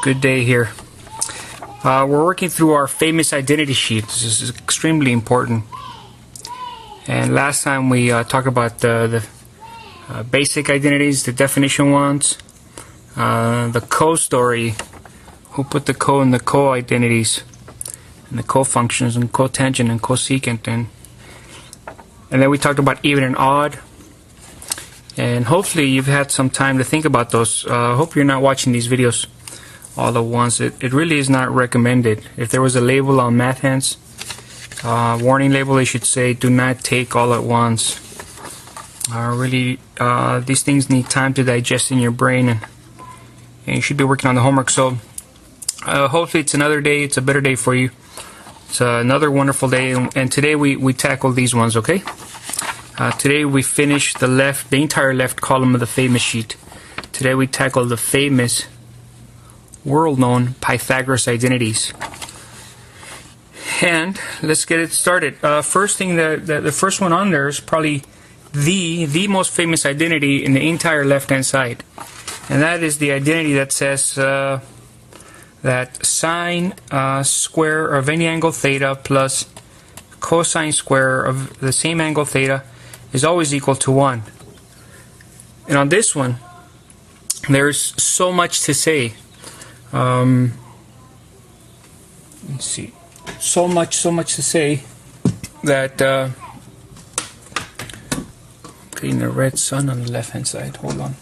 Good day here. We're working through our famous identity sheet. This is extremely important. And last time we talked about the basic identities, the definition ones, the co-story, who put the co in the co-identities, and the co-functions, and cotangent and cosecant, and then we talked about even and odd. And hopefully you've had some time to think about those. Hope you're not watching these videos all at once. It really is not recommended. If there was a label on MathHands, warning label, they should say do not take all at once. Really, these things need time to digest in your brain, and you should be working on the homework. So hopefully it's another day, it's a better day for you. It's another wonderful day, and today we tackle these ones, okay? Today we finish the entire left column of the famous sheet. Today we tackle the famous, world-known Pythagoras identities. And let's get it started. First thing, the first one on there is probably the most famous identity in the entire left-hand side, and that is the identity that says that sine square of any angle theta plus cosine square of the same angle theta is always equal to 1. And on this one, there's so much to say. Let's see. So much to say that getting the red sun on the left-hand side. Hold on.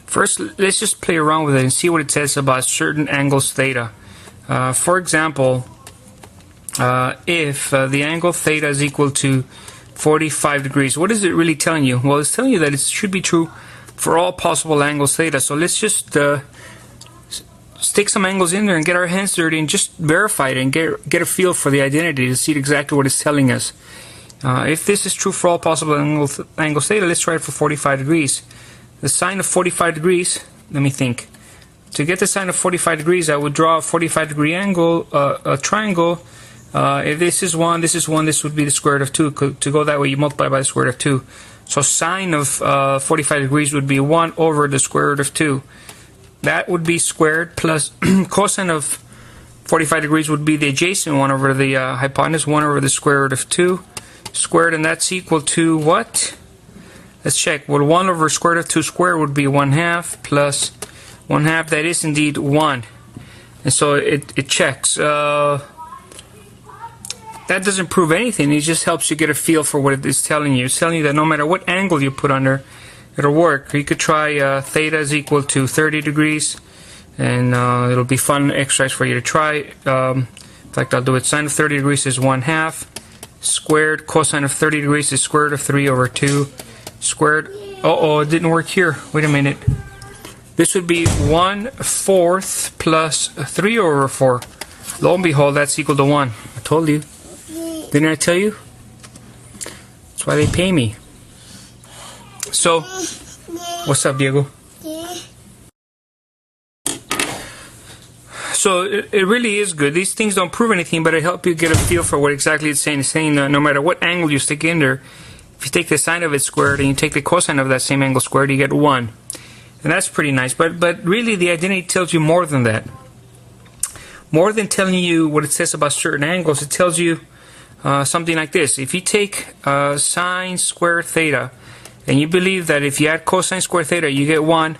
First, let's just play around with it and see what it says about certain angles theta. For example, if the angle theta is equal to 45 degrees, what is it really telling you? Well, it's telling you that it should be true for all possible angles theta. So let's just stick some angles in there and get our hands dirty and just verify it and get a feel for the identity to see exactly what it's telling us. If this is true for all possible angles theta, let's try it for 45 degrees. The sine of 45 degrees, let me think. To get the sine of 45 degrees, I would draw a 45 degree angle, a triangle. If this is 1, this is 1, this would be the square root of 2. To go that way, you multiply by the square root of 2. So sine of 45 degrees would be 1 over the square root of 2. That would be squared, plus cosine of 45 degrees would be the adjacent one over the hypotenuse, 1 over the square root of 2 squared, and that's equal to what? Let's check. Well, 1 over square root of 2 squared would be 1/2 plus 1/2. That is indeed 1. And so it checks. That doesn't prove anything. It just helps you get a feel for what it is telling you. It's telling you that no matter what angle you put under, it'll work. You could try theta is equal to 30 degrees, and it'll be fun exercise for you to try. In fact, I'll do it. Sine of 30 degrees is 1/2 squared. Cosine of 30 degrees is square root of 3 over 2 squared. Uh-oh, it didn't work here. Wait a minute. This would be 1/4 plus 3 over 4. Lo and behold, that's equal to 1. I told you. Didn't I tell you? That's why they pay me. So, what's up, Diego? So, it really is good. These things don't prove anything, but it helps you get a feel for what exactly it's saying. It's saying that no matter what angle you stick in there, if you take the sine of it squared and you take the cosine of that same angle squared, you get 1. And that's pretty nice. But really, the identity tells you more than that. More than telling you what it says about certain angles, it tells you something like this. If you take sine squared theta, and you believe that if you add cosine squared theta, you get 1,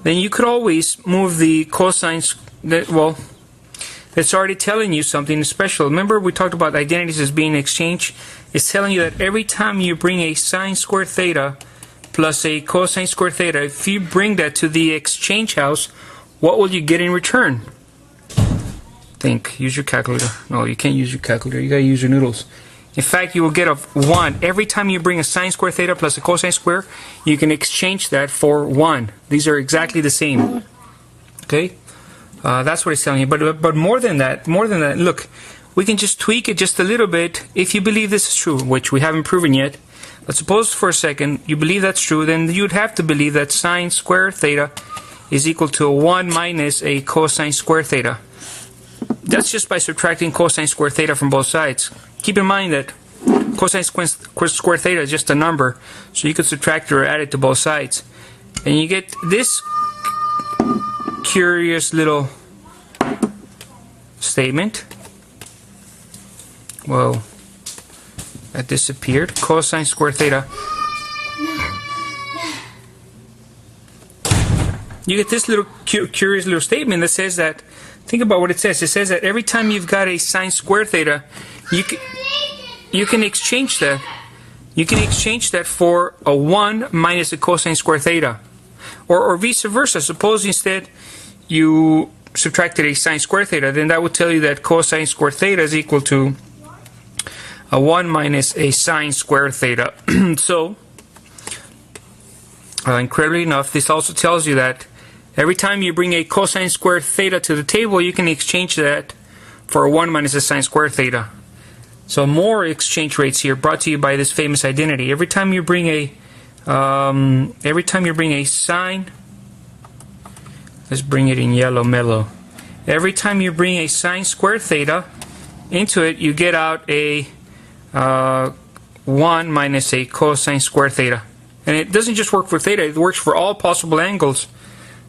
then you could always move the cosine. Well, it's already telling you something special. Remember, we talked about identities as being exchanged. It's telling you that every time you bring a sine squared theta plus a cosine squared theta, if you bring that to the exchange house, what will you get in return? Think. Use your calculator. No, you can't use your calculator. You gotta use your noodles. In fact, you will get a 1. Every time you bring a sine square theta plus a cosine square, you can exchange that for 1. These are exactly the same. Okay? That's what it's telling you. But more than that, look, we can just tweak it just a little bit. If you believe this is true, which we haven't proven yet, but suppose for a second you believe that's true, then you'd have to believe that sine squared theta is equal to 1 minus a cosine squared theta. That's just by subtracting cosine squared theta from both sides. Keep in mind that cosine squared theta is just a number, so you could subtract or add it to both sides. And you get this curious little statement. Whoa, that disappeared. Cosine squared theta. You get this little curious little statement that says that, think about what it says. It says that every time you've got a sine squared theta, you can exchange that. You can exchange that for a 1 minus a cosine squared theta. Or vice versa. Suppose instead you subtracted a sine squared theta, then that would tell you that cosine squared theta is equal to a 1 minus a sine squared theta. So, incredibly enough, this also tells you that every time you bring a cosine squared theta to the table, you can exchange that for a 1 minus a sine squared theta. So more exchange rates here, brought to you by this famous identity. Every time you bring a sine, let's bring it in yellow mellow. Every time you bring a sine squared theta into it, you get out a 1 minus a cosine squared theta. And it doesn't just work for theta, it works for all possible angles.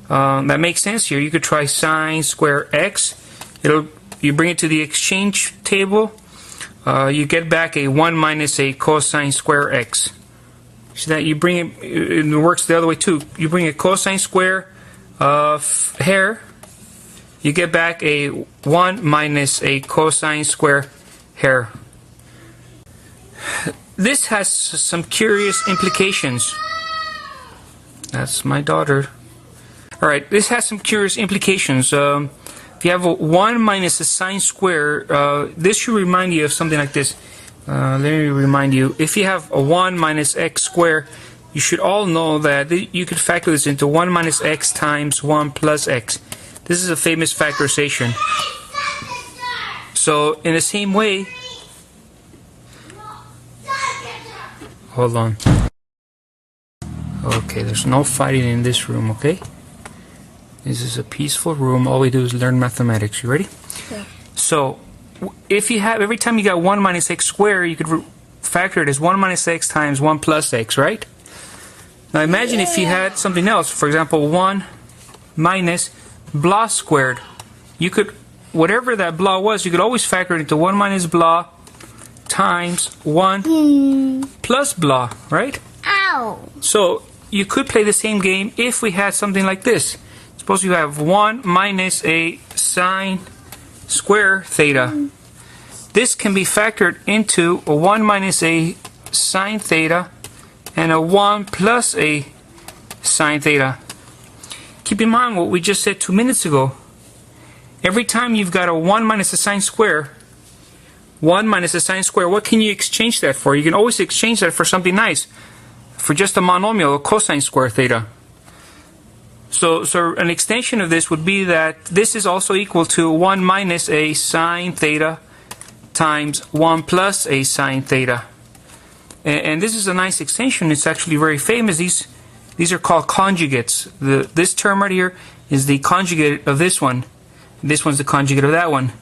That makes sense here. You could try sine square x. You bring it to the exchange table, you get back a 1 minus a cosine square x. See that? You bring it works the other way too. You bring a cosine square of hair, you get back a 1 minus a cosine square hair. This has some curious implications. That's my daughter. Alright, this has some curious implications. If you have a 1 minus a sine square, this should remind you of something like this. Let me remind you. If you have a 1 minus x squared, you should all know that you could factor this into 1 minus x times 1 plus x. This is a famous factorization. So, in the same way... Hold on. Okay, there's no fighting in this room, okay? This is a peaceful room. All we do is learn mathematics. You ready? Yeah. So, if you have, every time you got 1 minus x squared, you could factor it as 1 minus x times 1 plus x, right? Now imagine if you had something else. For example, 1 minus blah squared. You could, whatever that blah was, you could always factor it into 1 minus blah times 1 plus blah, right? Ow! So, you could play the same game if we had something like this. Suppose you have 1 minus a sine square theta. This can be factored into a 1 minus a sine theta and a 1 plus a sine theta. Keep in mind what we just said 2 minutes ago. Every time you've got a 1 minus a sine square, 1 minus a sine square, what can you exchange that for? You can always exchange that for something nice. For just a monomial, a cosine square theta. So an extension of this would be that this is also equal to 1 minus a sine theta times 1 plus a sine theta. And this is a nice extension. It's actually very famous. These are called conjugates. This term right here is the conjugate of this one. This one's the conjugate of that one.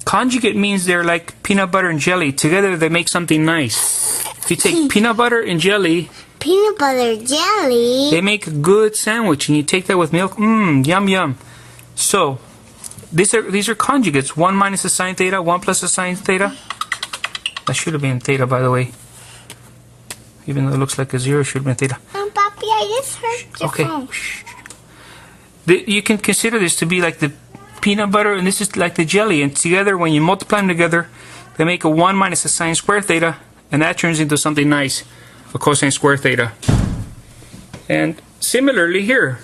Conjugate means they're like peanut butter and jelly. Together they make something nice. If you take peanut butter and jelly, they make a good sandwich, and you take that with milk. Yum yum. So these are conjugates. 1 minus a sine theta, 1 plus a sine theta. That should have been theta, by the way. Even though it looks like a 0, it should have been theta. Papi, I just heard your phone. You can consider this to be like the peanut butter, and this is like the jelly. And together, when you multiply them together, they make a 1 minus a sine square theta, and that turns into something nice, a cosine square theta. And similarly here,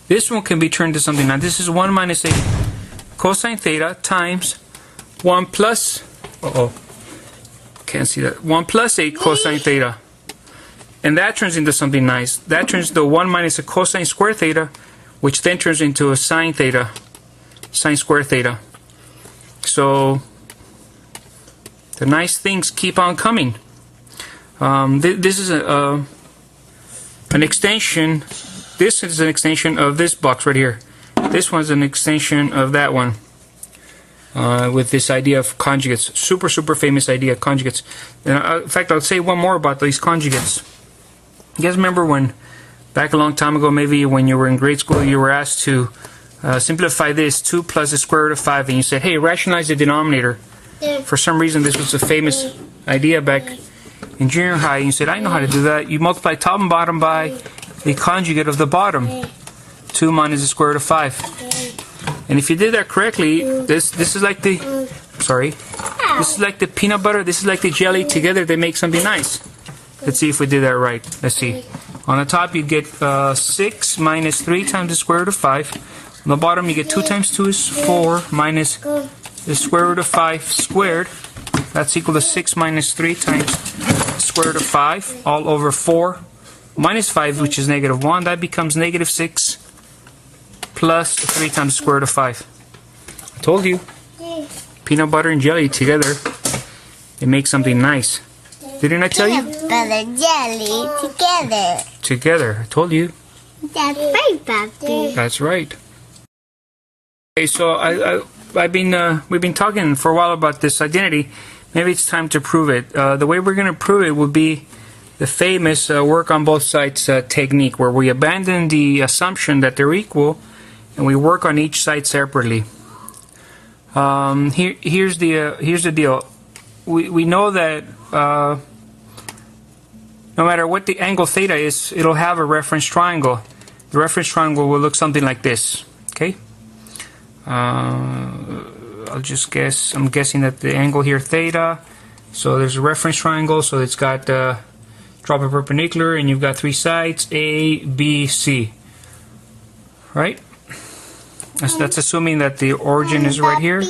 this one can be turned to something nice. This is 1 minus a cosine theta times 1 plus, can't see that, 1 plus a cosine theta. And that turns into something nice. That turns into 1 minus a cosine square theta, which then turns into a sine theta, sine square theta. So the nice things keep on coming. This is an extension. This is an extension of this box right here. This one's an extension of that one. With this idea of conjugates. Super famous idea, conjugates. In fact, I'll say one more about these conjugates. You guys remember when, back a long time ago, maybe when you were in grade school, you were asked to simplify this, 2 plus the square root of 5, and you said, hey, rationalize the denominator. For some reason, this was a famous idea back in junior high. You said, I know how to do that. You multiply top and bottom by the conjugate of the bottom. 2 minus the square root of 5. And if you did that correctly, this is like the, this is like the peanut butter, this is like the jelly. Together they make something nice. Let's see if we did that right. Let's see. On the top you get 6 minus 3 times the square root of 5. On the bottom you get 2 times 2 is 4 minus the square root of 5 squared. That's equal to 6 minus 3 times the square root of 5 all over 4 minus 5, which is negative 1. That becomes negative 6 plus 3 times the square root of 5. I told you. Peanut butter and jelly together, they make something nice. Didn't I tell you? Peanut butter jelly together. Together. I told you. That's right, Papi. That's right. Okay, so we've been talking for a while about this identity. Maybe it's time to prove it. The way we're going to prove it will be the famous work on both sides technique, where we abandon the assumption that they're equal and we work on each side separately. Here's the deal. We know that no matter what the angle theta is, it'll have a reference triangle. The reference triangle will look something like this. Okay. I'll just guess. I'm guessing that the angle here theta. So there's a reference triangle. So it's got drop a perpendicular, and you've got 3 sides: A, B, C. Right? That's assuming that the origin is right here.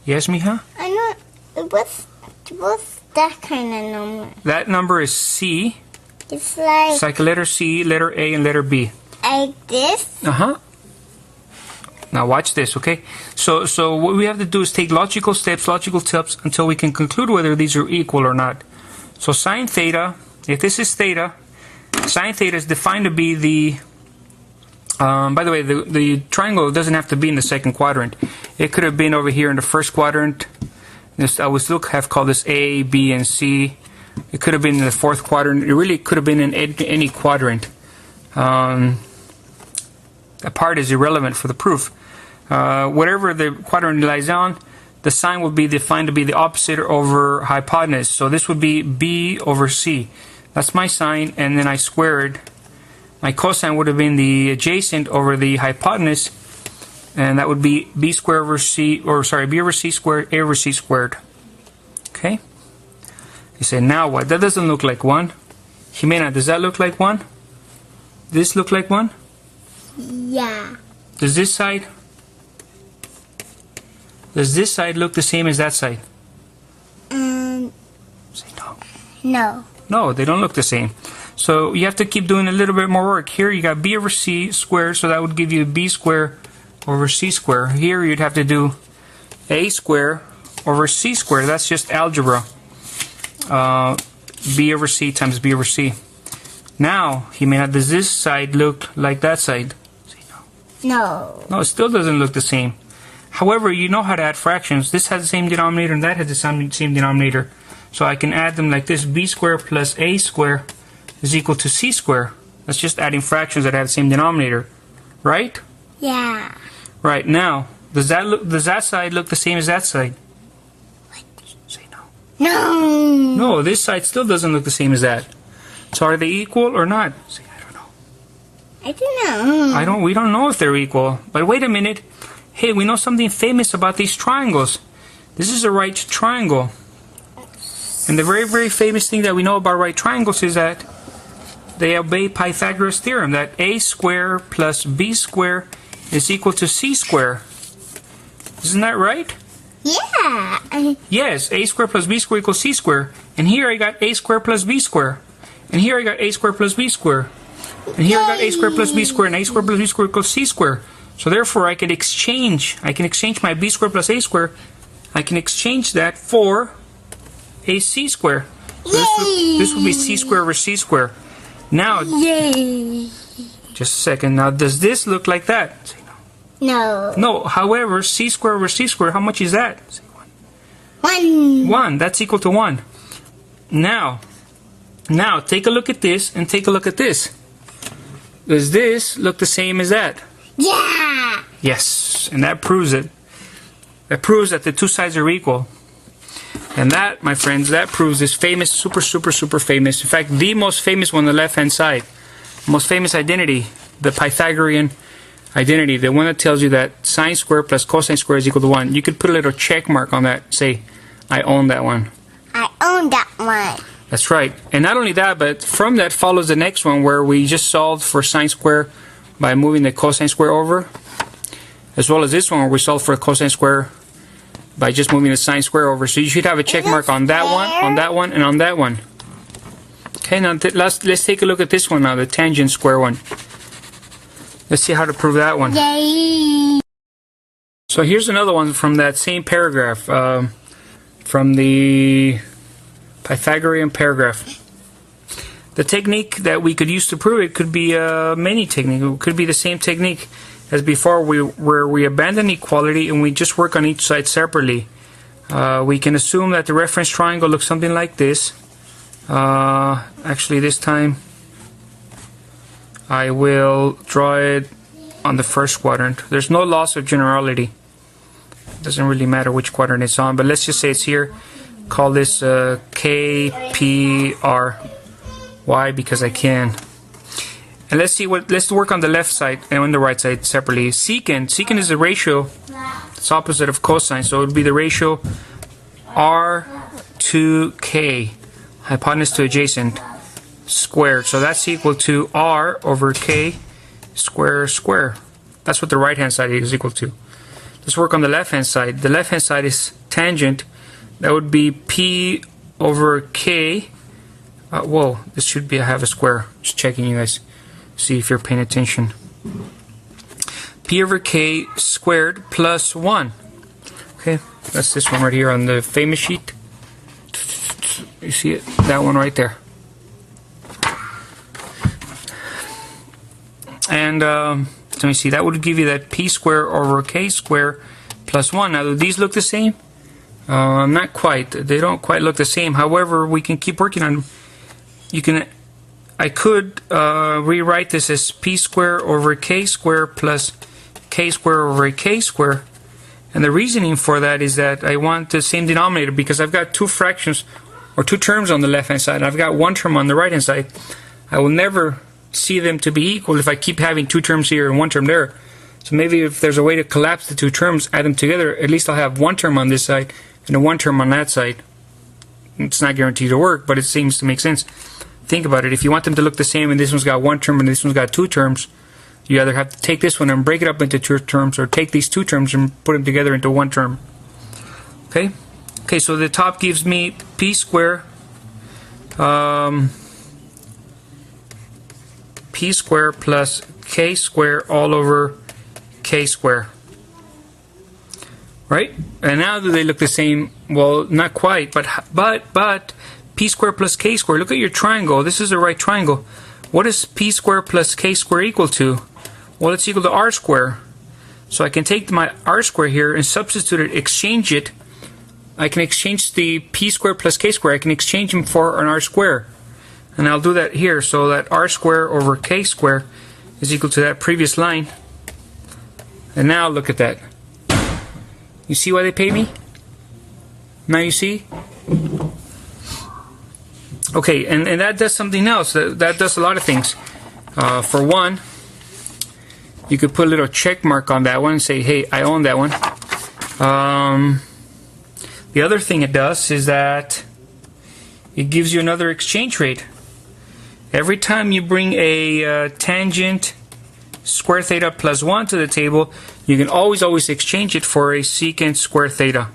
Yes, mija? I know. What's that kind of number? That number is C. It's like... It's like a letter C, letter A, and letter B. Like this? Uh-huh. Now watch this, okay? So what we have to do is take logical steps until we can conclude whether these are equal or not. So sine theta, if this is theta, sine theta is defined to be the... by the way, the triangle doesn't have to be in the second quadrant. It could have been over here in the first quadrant. I would still have called this A, B, and C. It could have been in the fourth quadrant. It really could have been in any quadrant. That part is irrelevant for the proof. Whatever the quadrant lies on, the sign would be defined to be the opposite over hypotenuse. So this would be B over C. That's my sign, and then I squared. My cosine would have been the adjacent over the hypotenuse, and that would be B squared over C, or sorry, B over C squared, A over C squared. Okay? You say, now what? That doesn't look like 1. Jimena, does that look like 1? This look like 1? Yeah. Does this side look the same as that side? Say no. No. No, they don't look the same. So you have to keep doing a little bit more work. Here you got B over C squared, so that would give you B squared over C squared. Here you'd have to do A squared over C squared. That's just algebra. B over C times B over C. Now, Jimena, does this side look like that side? Say no. No. No, it still doesn't look the same. However, you know how to add fractions. This has the same denominator and that has the same denominator. So I can add them like this. B squared plus A squared is equal to C squared. That's just adding fractions that have the same denominator. Right? Yeah. Right. Now, does that side look the same as that side? What? Say no. No. No, this side still doesn't look the same as that. So are they equal or not? Say, I don't know. I don't know. We don't know if they're equal. But wait a minute. Hey, we know something famous about these triangles. This is a right triangle. And the very, very famous thing that we know about right triangles is that they obey Pythagoras' theorem, that A squared plus B squared is equal to C squared. Isn't that right? Yeah. Yes, A squared plus B squared equals C squared. And here I got A squared plus B squared. And here I got A squared plus B squared. And here I got A squared plus B squared, and A squared plus B squared equals C squared. So therefore I can exchange my B squared plus A squared, I can exchange that for a C squared. So this would be C squared over C squared. Now, Yay. just a second. Now, does this look like that? Say no. No. No. However, C squared over C squared, how much is that? Say 1. 1. That's equal to 1. Now, Now, take a look at this and take a look at this. Does this look the same as that? Yeah. Yes, and that proves it. That proves that the two sides are equal. And that, my friends, that proves this famous, super famous, in fact, the most famous one on the left-hand side, most famous identity, the Pythagorean identity, the one that tells you that sine squared plus cosine squared is equal to 1. You could put a little check mark on that, say, I own that one. I own that one. That's right. And not only that, but from that follows the next one where we just solved for sine square by moving the cosine square over, as well as this one where we solved for cosine square by just moving the sine square over. So you should have a check mark on that one, and on that one. Okay, now let's take a look at this one now, the tangent square one. Let's see how to prove that one. Yay. So here's another one from that same paragraph, from the Pythagorean paragraph. The technique that we could use to prove it could be many techniques. It could be the same technique as before, where we abandon equality and we just work on each side separately. We can assume that the reference triangle looks something like this. Actually, this time I will draw it on the first quadrant. There's no loss of generality. It doesn't really matter which quadrant it's on, but let's just say it's here. Call this K, P, R. Why? Because I can. And let's work on the left side and on the right side separately. Secant is the ratio. It's opposite of cosine, so it would be the ratio R to K, hypotenuse to adjacent, squared. So that's equal to R over K square. That's what the right hand side is equal to. Let's work on the left hand side. The left hand side is tangent. That would be P over K. Whoa, this should be I have a square. Just checking, you guys. See if you're paying attention. P over K squared plus 1. Okay, that's this one right here on the famous sheet. You see it? That one right there. And let me see, that would give you that P squared over K squared plus 1. Now, do these look the same? Not quite. They don't quite look the same. However, we can keep working on them. I could rewrite this as P squared over K squared plus K squared over K squared. And the reasoning for that is that I want the same denominator because I've got two fractions or two terms on the left hand side. I've got one term on the right hand side. I will never see them to be equal if I keep having two terms here and one term there. So maybe if there's a way to collapse the two terms, add them together, at least I'll have one term on this side and a one term on that side. It's not guaranteed to work, but it seems to make sense. Think about it. If you want them to look the same and this one's got one term and this one's got two terms, you either have to take this one and break it up into two terms or take these two terms and put them together into one term. Okay? Okay, so the top gives me P squared P squared plus K squared all over K squared. Right? And now do they look the same? Well, not quite, but P squared plus K squared. Look at your triangle. This is the right triangle. What is P squared plus K squared equal to? Well, it's equal to R squared. So I can take my R squared here and substitute it, exchange it. I can exchange the P squared plus K squared. I can exchange them for an R squared. And I'll do that here. So that R squared over K squared is equal to that previous line. And now look at that. You see why they pay me? Now you see? Okay, and that does something else. That does a lot of things. For one, you could put a little check mark on that one and say, hey, I own that one. The other thing it does is that it gives you another exchange rate. Every time you bring a tangent square theta plus 1 to the table, you can always exchange it for a secant square theta.